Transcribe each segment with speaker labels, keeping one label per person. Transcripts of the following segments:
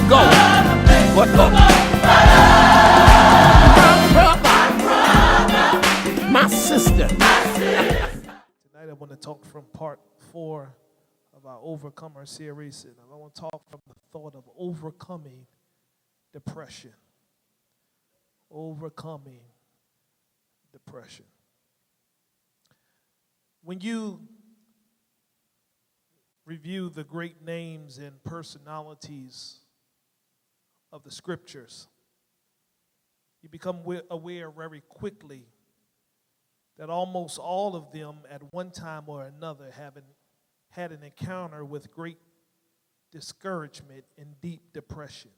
Speaker 1: go. What the? My sister.
Speaker 2: Tonight I want to talk from part 4 of our Overcomer series. And I want to talk from the thought of overcoming depression. Overcoming depression. When you review the great names and personalities of the scriptures, you become aware very quickly that almost all of them at one time or another have had an encounter with great discouragement and deep depression.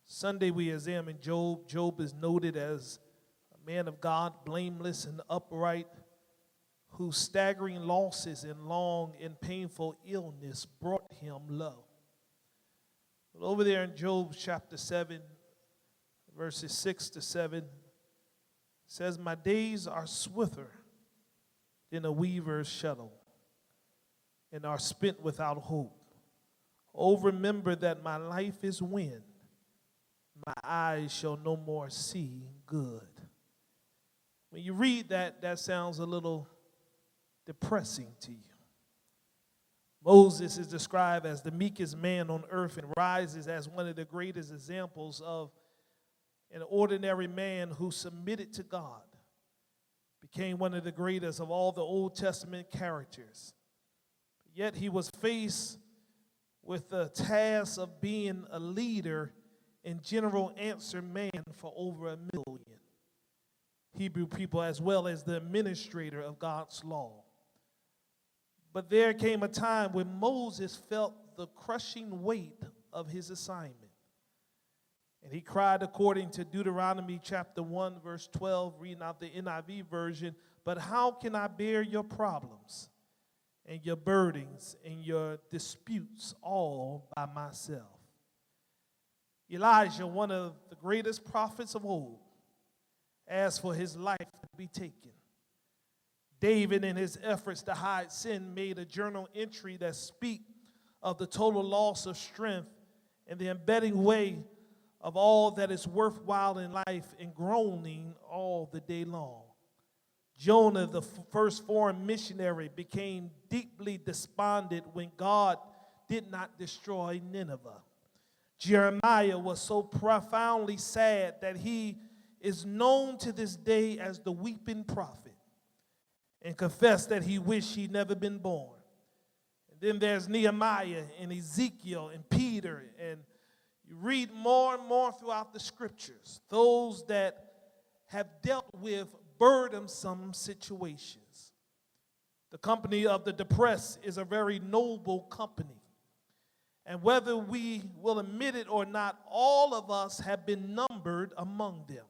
Speaker 2: Sunday we examined Job. Job is noted as a man of God, blameless and upright, whose staggering losses and long and painful illness brought him low. But over there in Job chapter 7, verses 6 to 7, says, my days are swifter than a weaver's shuttle, and are spent without hope. Oh, remember that my life is wind. My eyes shall no more see good. When you read that, that sounds a little depressing to you. Moses is described as the meekest man on earth and rises as one of the greatest examples of an ordinary man who submitted to God, became one of the greatest of all the Old Testament characters. Yet he was faced with the task of being a leader and general answer man for over 1 million Hebrew people, as well as the administrator of God's law. But there came a time when Moses felt the crushing weight of his assignment. And he cried according to Deuteronomy chapter 1, verse 12, reading out the NIV version, but how can I bear your problems and your burdens and your disputes all by myself? Elijah, one of the greatest prophets of old, asked for his life to be taken. David, in his efforts to hide sin, made a journal entry that speaks of the total loss of strength and the embedding way of all that is worthwhile in life and groaning all the day long. Jonah, the first foreign missionary, became deeply despondent when God did not destroy Nineveh. Jeremiah was so profoundly sad that he is known to this day as the weeping prophet and confessed that he wished he'd never been born. And then there's Nehemiah and Ezekiel and Peter, and you read more and more throughout the scriptures, those that have dealt with burdensome situations. The company of the depressed is a very noble company. And whether we will admit it or not, all of us have been numbered among them.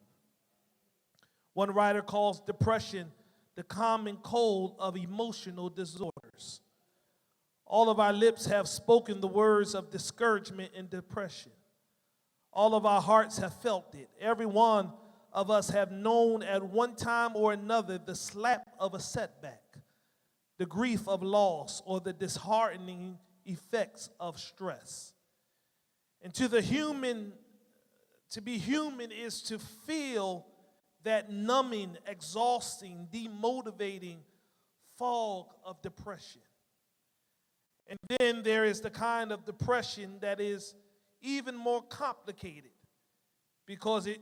Speaker 2: One writer calls depression the common cold of emotional disorders. All of our lips have spoken the words of discouragement and depression. All of our hearts have felt it. Every one of us have known at one time or another the slap of a setback, the grief of loss, or the disheartening effects of stress. And to be human is to feel that numbing, exhausting, demotivating fog of depression. And then there is the kind of depression that is even more complicated because it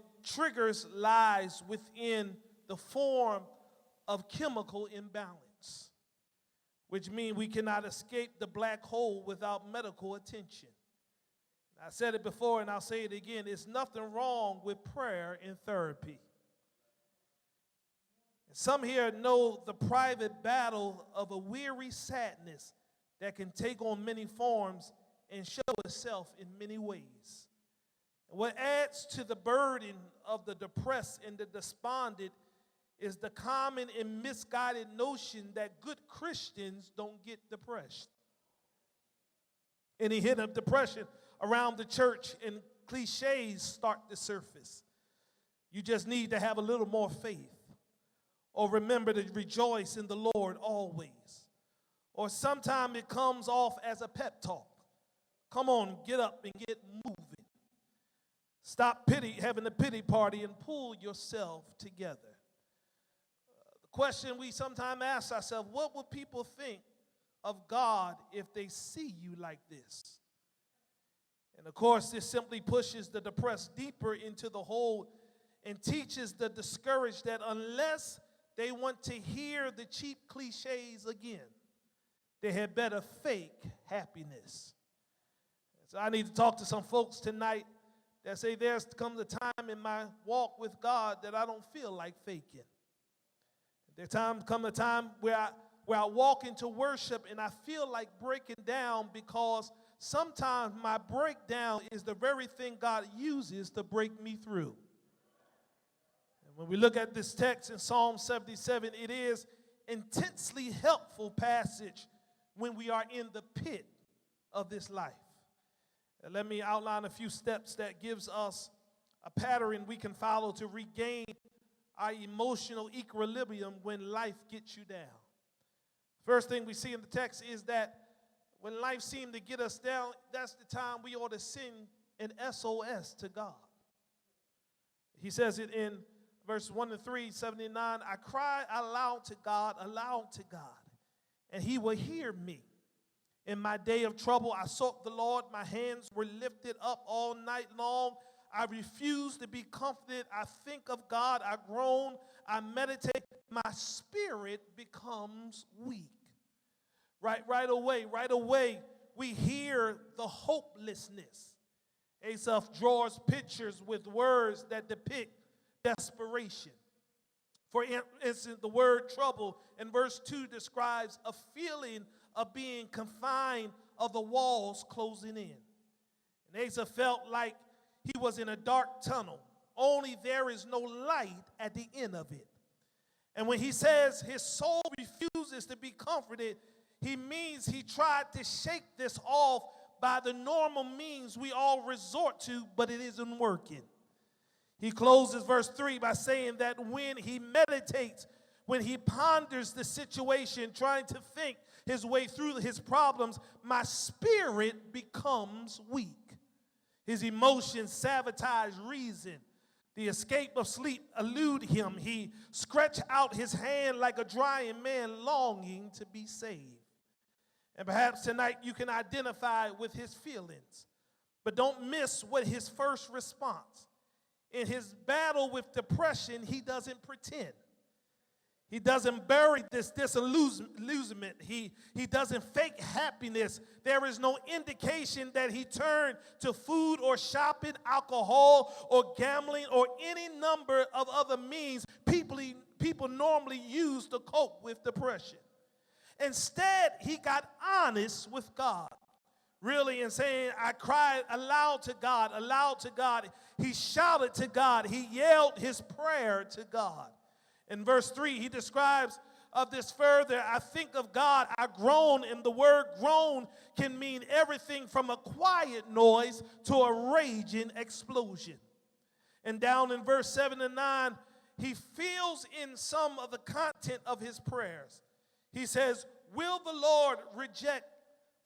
Speaker 2: lies within the form of chemical imbalance, which means we cannot escape the black hole without medical attention. I said it before and I'll say it again. There's nothing wrong with prayer and therapy. Some here know the private battle of a weary sadness that can take on many forms and show itself in many ways. What adds to the burden of the depressed and the despondent is the common and misguided notion that good Christians don't get depressed. Any hint of depression around the church and cliches start to surface. You just need to have a little more faith. Or remember to rejoice in the Lord always. Or sometimes it comes off as a pep talk. Come on, get up and get moving. Stop having a pity party and pull yourself together. The question we sometimes ask ourselves, what would people think of God if they see you like this? And of course, this simply pushes the depressed deeper into the hole and teaches the discouraged that unless they want to hear the cheap cliches again, they had better fake happiness. So I need to talk to some folks tonight that say there's come a time in my walk with God that I don't feel like faking. There's come a time where I walk into worship and I feel like breaking down, because sometimes my breakdown is the very thing God uses to break me through. And when we look at this text in Psalm 77, it is intensely helpful passage when we are in the pit of this life. And let me outline a few steps that gives us a pattern we can follow to regain our emotional equilibrium when life gets you down. First thing we see in the text is that when life seems to get us down, that's the time we ought to send an SOS to God. He says it in verse 1 and 3, 79, I cry aloud to God, and he will hear me. In my day of trouble, I sought the Lord. My hands were lifted up all night long. I refuse to be comforted. I think of God. I groan. I meditate. My spirit becomes weak. Right away, we hear the hopelessness. Asaph draws pictures with words that depict desperation. For instance, the word trouble in verse 2 describes a feeling of being confined, of the walls closing in. And Asa felt like he was in a dark tunnel, only there is no light at the end of it. And when he says his soul refuses to be comforted, he means he tried to shake this off by the normal means we all resort to, but it isn't working. He closes verse 3 by saying that when he meditates, when he ponders the situation, trying to think his way through his problems, my spirit becomes weak. His emotions sabotage reason. The escape of sleep elude him. He stretched out his hand like a drying man longing to be saved. And perhaps tonight you can identify with his feelings, but don't miss what his first response. In his battle with depression, he doesn't pretend. He doesn't bury this disillusionment. He doesn't fake happiness. There is no indication that he turned to food or shopping, alcohol or gambling or any number of other means people normally use to cope with depression. Instead, he got honest with God. Really, in saying, I cried aloud to God, aloud to God. He shouted to God. He yelled his prayer to God. In verse 3, he describes of this further, I think of God, I groan, and the word groan can mean everything from a quiet noise to a raging explosion. And down in verse 7 and 9, he feels in some of the content of his prayers. He says, will the Lord reject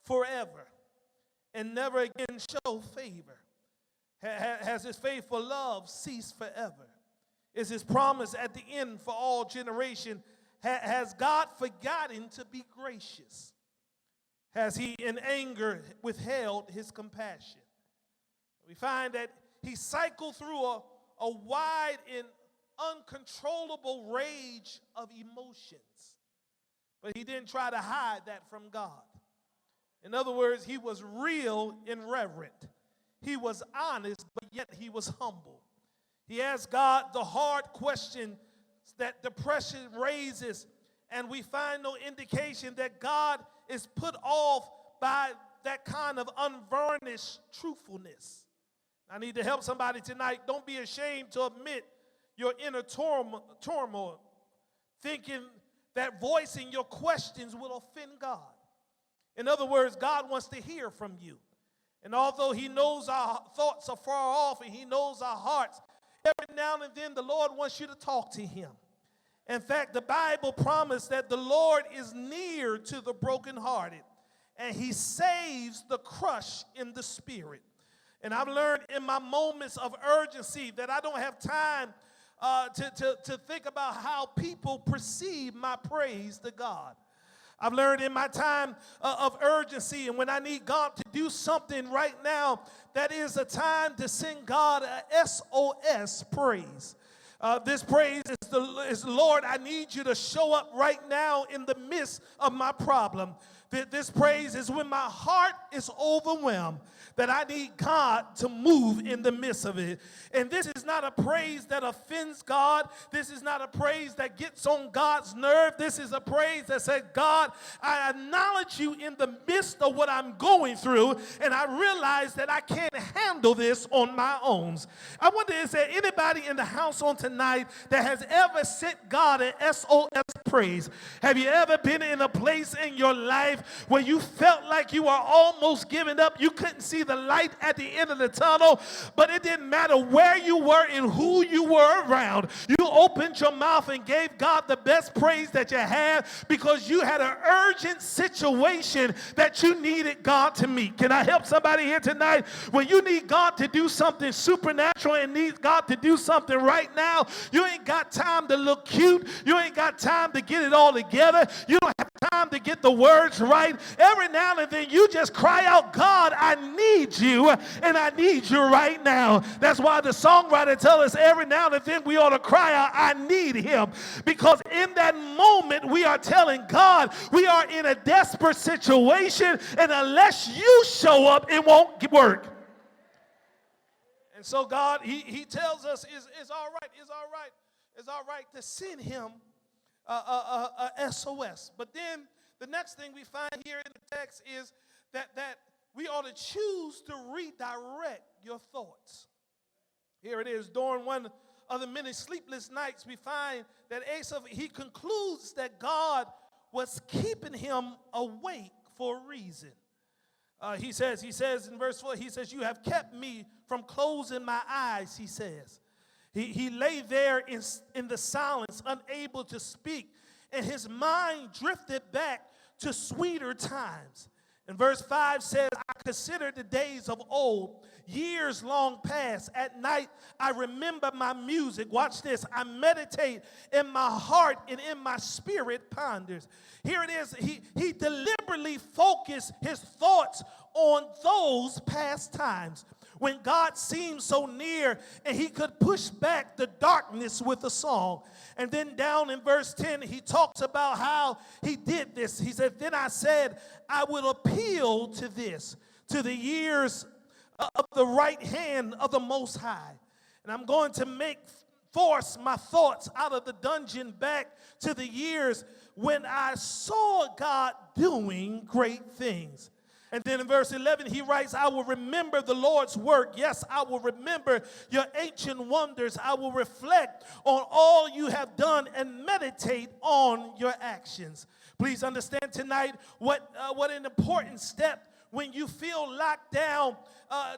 Speaker 2: forever and never again show favor? Has his faithful love ceased forever? Is his promise at the end for all generation? Has God forgotten to be gracious? Has he in anger withheld his compassion? We find that he cycled through a wide and uncontrollable rage of emotions. But he didn't try to hide that from God. In other words, he was real and reverent. He was honest, but yet he was humble. He asked God the hard question that depression raises, and we find no indication that God is put off by that kind of unvarnished truthfulness. I need to help somebody tonight. Don't be ashamed to admit your inner turmoil, thinking that voicing your questions will offend God. In other words, God wants to hear from you. And although he knows our thoughts are far off and he knows our hearts, every now and then the Lord wants you to talk to him. In fact, the Bible promised that the Lord is near to the brokenhearted and he saves the crushed in the spirit. And I've learned in my moments of urgency that I don't have time to think about how people perceive my praise to God. I've learned in my time of urgency and when I need God to do something right now, that is a time to send God a SOS praise. This praise is, Lord, I need you to show up right now in the midst of my problem. This praise is when my heart is overwhelmed, that I need God to move in the midst of it. And this is not a praise that offends God. This is not a praise that gets on God's nerve. This is a praise that says, God, I acknowledge you in the midst of what I'm going through, and I realize that I can't handle this on my own. I wonder, is there anybody in the house on tonight that has ever sent God an SOS praise? Have you ever been in a place in your life where you felt like you were almost giving up? You couldn't see the light at the end of the tunnel, but it didn't matter where you were and who you were around. You opened your mouth and gave God the best praise that you had because you had an urgent situation that you needed God to meet. Can I help somebody here tonight? When you need God to do something supernatural and need God to do something right now, you ain't got time to look cute. You ain't got time to get it all together. You don't have time to get the words right. Every now and then you just cry out, God, I need you, and I need you right now. That's why the songwriter tells us every now and then we ought to cry out, I need him. Because in that moment we are telling God we are in a desperate situation, and unless you show up, it won't work. And so God, he tells us it's all right to send him a SOS. But then the next thing we find here in the text is that we ought to choose to redirect your thoughts. Here it is. During one of the many sleepless nights, we find that Asaph, he concludes that God was keeping him awake for a reason. He says in verse 4, he says, you have kept me from closing my eyes, he says. He lay there in the silence, unable to speak, and his mind drifted back to sweeter times. And verse 5 says, I consider the days of old, years long past. At night, I remember my music. Watch this. I meditate in my heart and in my spirit ponders. Here it is. He deliberately focused his thoughts on those past times when God seemed so near and he could push back the darkness with a song. And then down in verse 10, he talks about how he did this. He said, then I said, I will appeal to this, to the years of the right hand of the Most High. And I'm going to force my thoughts out of the dungeon back to the years when I saw God doing great things. And then in verse 11, he writes, I will remember the Lord's work. Yes, I will remember your ancient wonders. I will reflect on all you have done and meditate on your actions. Please understand tonight what an important step. When you feel locked down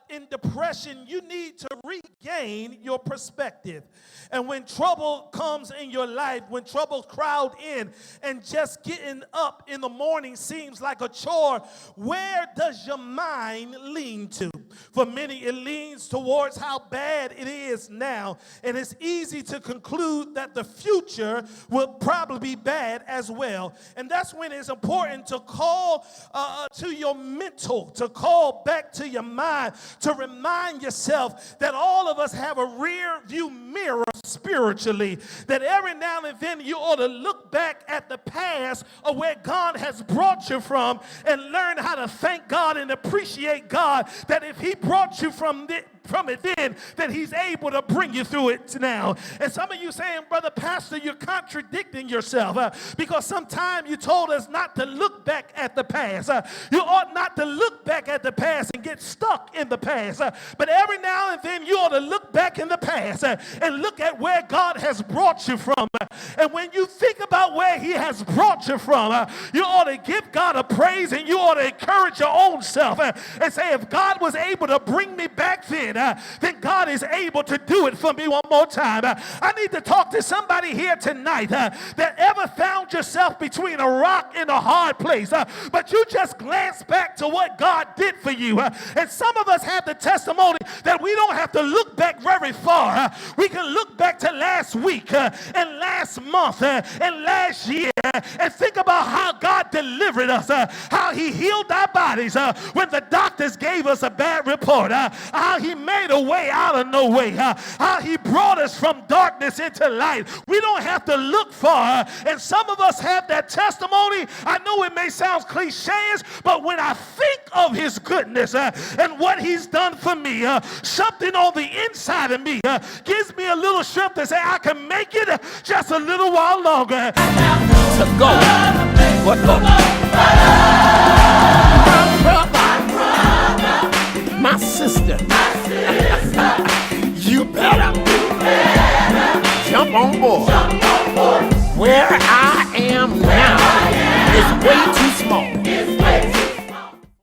Speaker 2: in depression, you need to regain your perspective. And when trouble comes in your life, when trouble crowd in, and just getting up in the morning seems like a chore, where does your mind lean to? For many, it leans towards how bad it is now. And it's easy to conclude that the future will probably be bad as well. And that's when it's important to call to your mental, to call back to your mind, to remind yourself that all of us have a rear view mirror spiritually, that every now and then you ought to look back at the past of where God has brought you from and learn how to thank God and appreciate God, that if he brought you from it then, that he's able to bring you through it now. And some of you saying, Brother Pastor, you're contradicting yourself because sometimes you told us not to look back at the past. You ought not to look back at the past and get stuck in the past. But every now and then you ought to look back in the past and look at where God has brought you from And when you think about where he has brought you from, you ought to give God a praise, and you ought to encourage your own self and say, if God was able to bring me back then God is able to do it for me one more time. I need to talk to somebody here tonight that ever found yourself between a rock and a hard place, but you just glance back to what God did for you. And some of us have the testimony that we don't have to look back very far. We can look back to last week and last month and last year and think about how God delivered us, how he healed our bodies when the doctors gave us a bad report, how he made a way out of no way, how he brought us from darkness into light. We don't have to look far, and some of us have that testimony. I know it may sound cliches, but when I think of his goodness and what he's done for me, something on the inside of me gives me a little strength to say I can make it just a little while longer.
Speaker 1: To go. What go?